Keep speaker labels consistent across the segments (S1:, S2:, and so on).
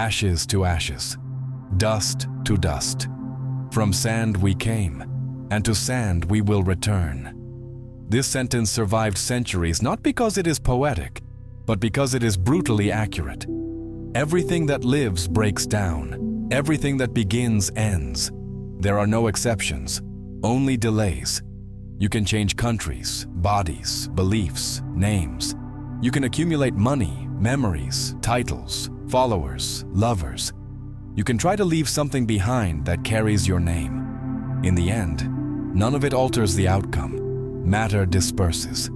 S1: ashes to ashes, dust to dust. From sand we came, and to sand we will return. This sentence survived centuries not because it is poetic, but because it is brutally accurate. Everything that lives breaks down. Everything that begins ends. There are no exceptions, only delays. You can change countries, bodies, beliefs, names. You can accumulate money, memories, titles, followers, lovers. You can try to leave something behind that carries your name. In the end, none of it alters the outcome. Matter disperses.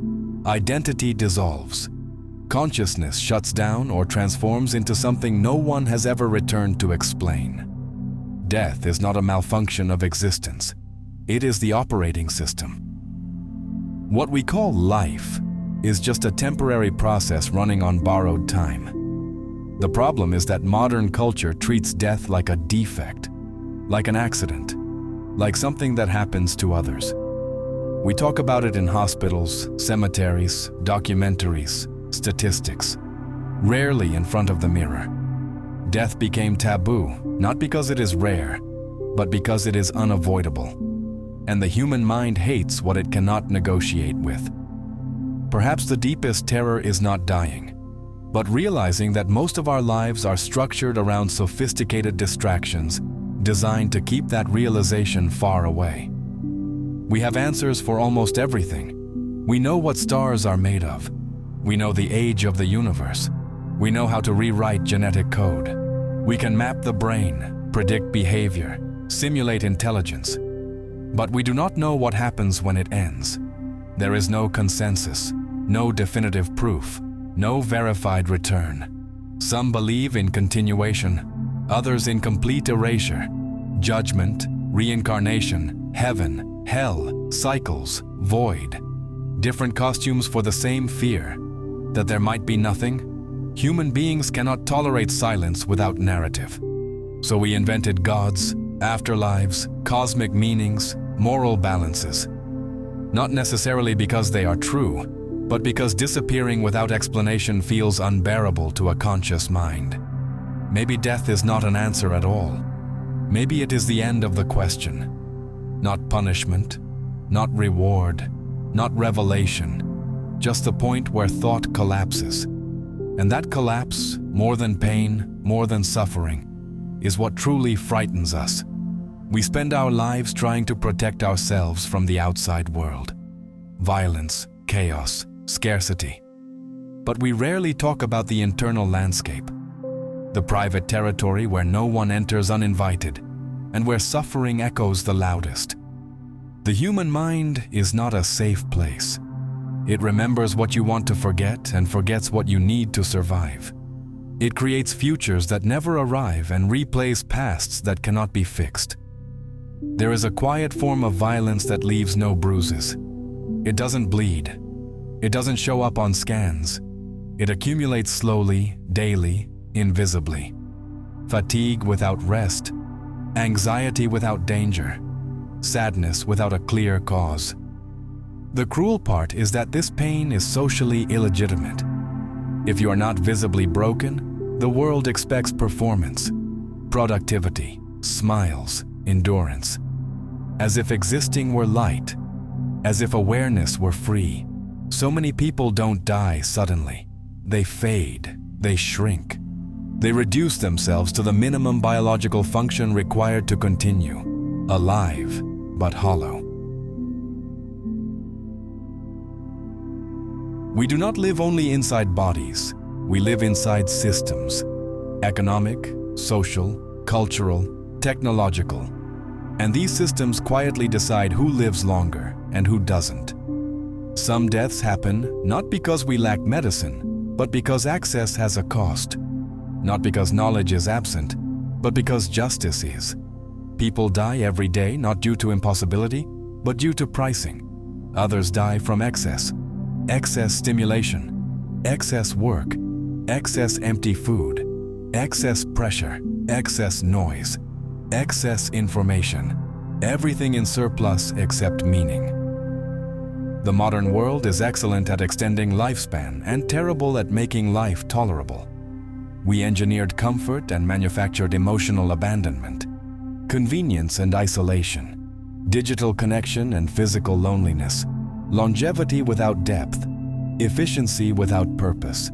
S1: Identity dissolves. Consciousness shuts down or transforms into something no one has ever returned to explain. Death is not a malfunction of existence. It is the operating system. What we call life is just a temporary process running on borrowed time. The problem is that modern culture treats death like a defect, like an accident, like something that happens to others. We talk about it in hospitals, cemeteries, documentaries, statistics, rarely in front of the mirror. Death became taboo, not because it is rare, but because it is unavoidable. And the human mind hates what it cannot negotiate with. Perhaps the deepest terror is not dying, but realizing that most of our lives are structured around sophisticated distractions designed to keep that realization far away. We have answers for almost everything. We know what stars are made of. We know the age of the universe. We know how to rewrite genetic code. We can map the brain, predict behavior, simulate intelligence. But we do not know what happens when it ends. There is no consensus, no definitive proof, no verified return. Some believe in continuation, others in complete erasure, judgment, reincarnation, heaven, hell, cycles, void. Different costumes for the same fear, that there might be nothing. Human beings cannot tolerate silence without narrative. So we invented gods, afterlives, cosmic meanings, moral balances. Not necessarily because they are true, but because disappearing without explanation feels unbearable to a conscious mind. Maybe death is not an answer at all. Maybe it is the end of the question. Not punishment, not reward, not revelation, just the point where thought collapses. And that collapse, more than pain, more than suffering, is what truly frightens us. We spend our lives trying to protect ourselves from the outside world. Violence, chaos, scarcity. But we rarely talk about the internal landscape. The private territory where no one enters uninvited, and where suffering echoes the loudest. The human mind is not a safe place. It remembers what you want to forget and forgets what you need to survive. It creates futures that never arrive and replays pasts that cannot be fixed. There is a quiet form of violence that leaves no bruises. It doesn't bleed. It doesn't show up on scans. It accumulates slowly, daily, invisibly. Fatigue without rest, anxiety without danger, sadness without a clear cause. The cruel part is that this pain is socially illegitimate. If you are not visibly broken, the world expects performance, productivity, smiles, endurance. As if existing were light, as if awareness were free. So many people don't die suddenly. They fade, they shrink. They reduce themselves to the minimum biological function required to continue, alive but hollow. We do not live only inside bodies. We live inside systems, economic, social, cultural, technological. And these systems quietly decide who lives longer and who doesn't. Some deaths happen not because we lack medicine, but because access has a cost. Not because knowledge is absent, but because justice is. People die every day not due to impossibility, but due to pricing. Others die from excess. Excess stimulation, excess work, excess empty food, excess pressure, excess noise, excess information, everything in surplus except meaning. The modern world is excellent at extending lifespan and terrible at making life tolerable. We engineered comfort and manufactured emotional abandonment, convenience and isolation, digital connection and physical loneliness, longevity without depth, efficiency without purpose.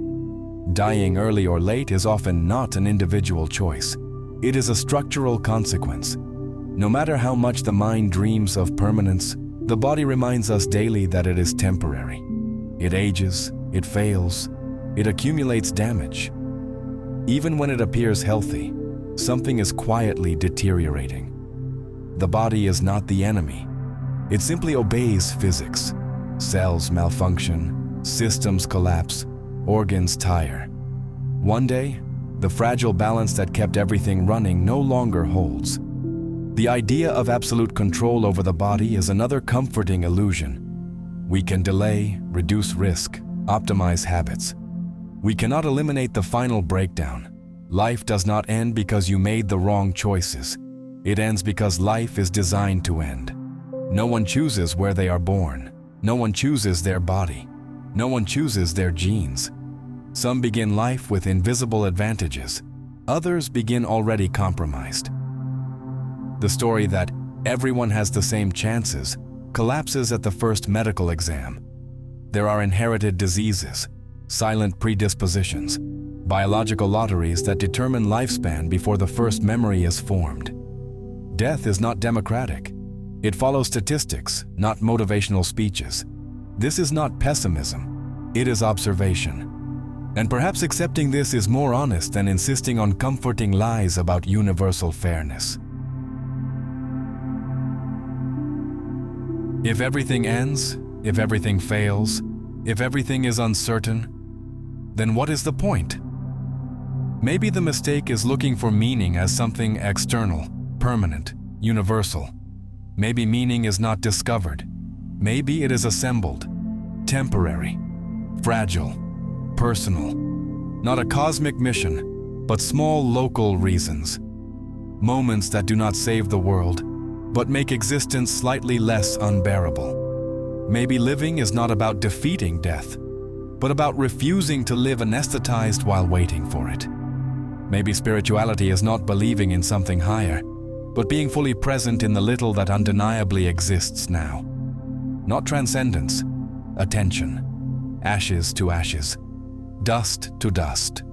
S1: Dying early or late is often not an individual choice. It is a structural consequence. No matter how much the mind dreams of permanence, the body reminds us daily that it is temporary. It ages, it fails, it accumulates damage. Even when it appears healthy, something is quietly deteriorating. The body is not the enemy. It simply obeys physics. Cells malfunction, systems collapse, organs tire. One day, the fragile balance that kept everything running no longer holds. The idea of absolute control over the body is another comforting illusion. We can delay, reduce risk, optimize habits. We cannot eliminate the final breakdown. Life does not end because you made the wrong choices. It ends because life is designed to end. No one chooses where they are born. No one chooses their body. No one chooses their genes. Some begin life with invisible advantages. Others begin already compromised. The story that everyone has the same chances collapses at the first medical exam. There are inherited diseases, silent predispositions, biological lotteries that determine lifespan before the first memory is formed. Death is not democratic. It follows statistics, not motivational speeches. This is not pessimism. It is observation. And perhaps accepting this is more honest than insisting on comforting lies about universal fairness. If everything ends, if everything fails, if everything is uncertain, then what is the point? Maybe the mistake is looking for meaning as something external, permanent, universal. Maybe meaning is not discovered. Maybe it is assembled, temporary, fragile, personal. Not a cosmic mission, but small local reasons. Moments that do not save the world, but make existence slightly less unbearable. Maybe living is not about defeating death, but about refusing to live anesthetized while waiting for it. Maybe spirituality is not believing in something higher, but being fully present in the little that undeniably exists now. Not transcendence, attention. Ashes to ashes, dust to dust.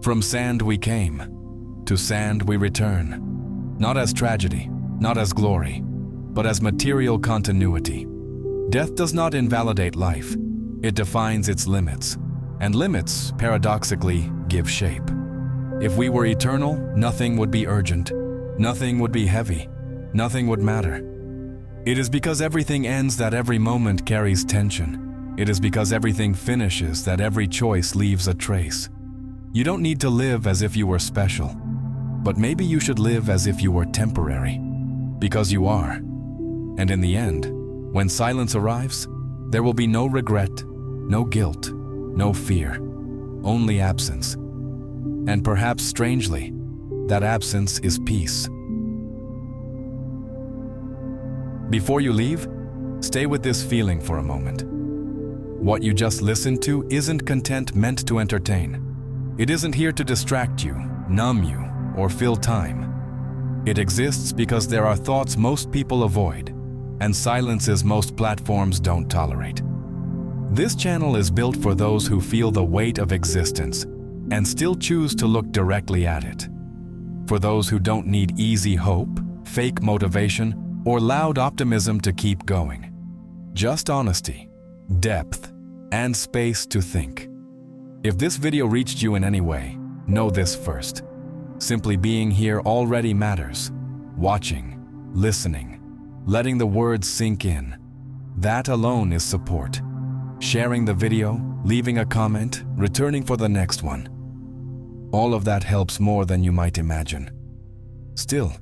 S1: From sand we came, to sand we return. Not as tragedy, not as glory, but as material continuity. Death does not invalidate life. It defines its limits, and limits, paradoxically, give shape. If we were eternal, nothing would be urgent, nothing would be heavy, nothing would matter. It is because everything ends that every moment carries tension. It is because everything finishes that every choice leaves a trace. You don't need to live as if you were special, but maybe you should live as if you were temporary. Because you are. And in the end, when silence arrives, there will be no regret, no guilt, no fear, only absence. And perhaps strangely, that absence is peace. Before you leave, stay with this feeling for a moment. What you just listened to isn't content meant to entertain. It isn't here to distract you, numb you, or fill time. It exists because there are thoughts most people avoid, and silences most platforms don't tolerate. This channel is built for those who feel the weight of existence and still choose to look directly at it. For those who don't need easy hope, fake motivation, or loud optimism to keep going. Just honesty, depth, and space to think. If this video reached you in any way, know this first. Simply being here already matters. Watching, listening, letting the words sink in. That alone is support. Sharing the video, leaving a comment, returning for the next one. All of that helps more than you might imagine. Still,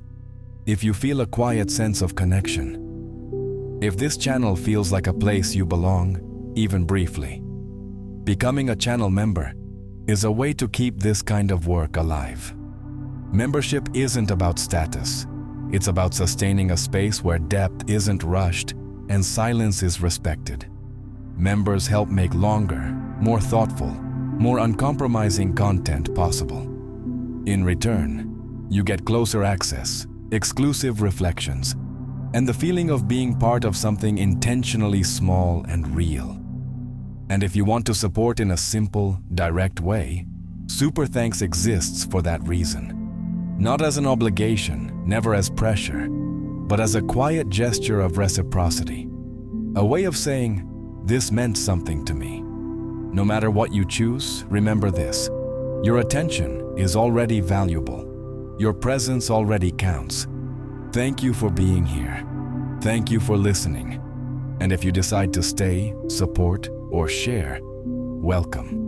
S1: if you feel a quiet sense of connection, if this channel feels like a place you belong, even briefly, becoming a channel member is a way to keep this kind of work alive. Membership isn't about status. It's about sustaining a space where depth isn't rushed and silence is respected. Members help make longer, more thoughtful, more uncompromising content possible. In return, you get closer access, exclusive reflections, and the feeling of being part of something intentionally small and real. And if you want to support in a simple, direct way, Super Thanks exists for that reason. Not as an obligation, never as pressure, but as a quiet gesture of reciprocity. A way of saying, this meant something to me. No matter what you choose, remember this. Your attention is already valuable. Your presence already counts. Thank you for being here. Thank you for listening. And if you decide to stay, support, or share, welcome.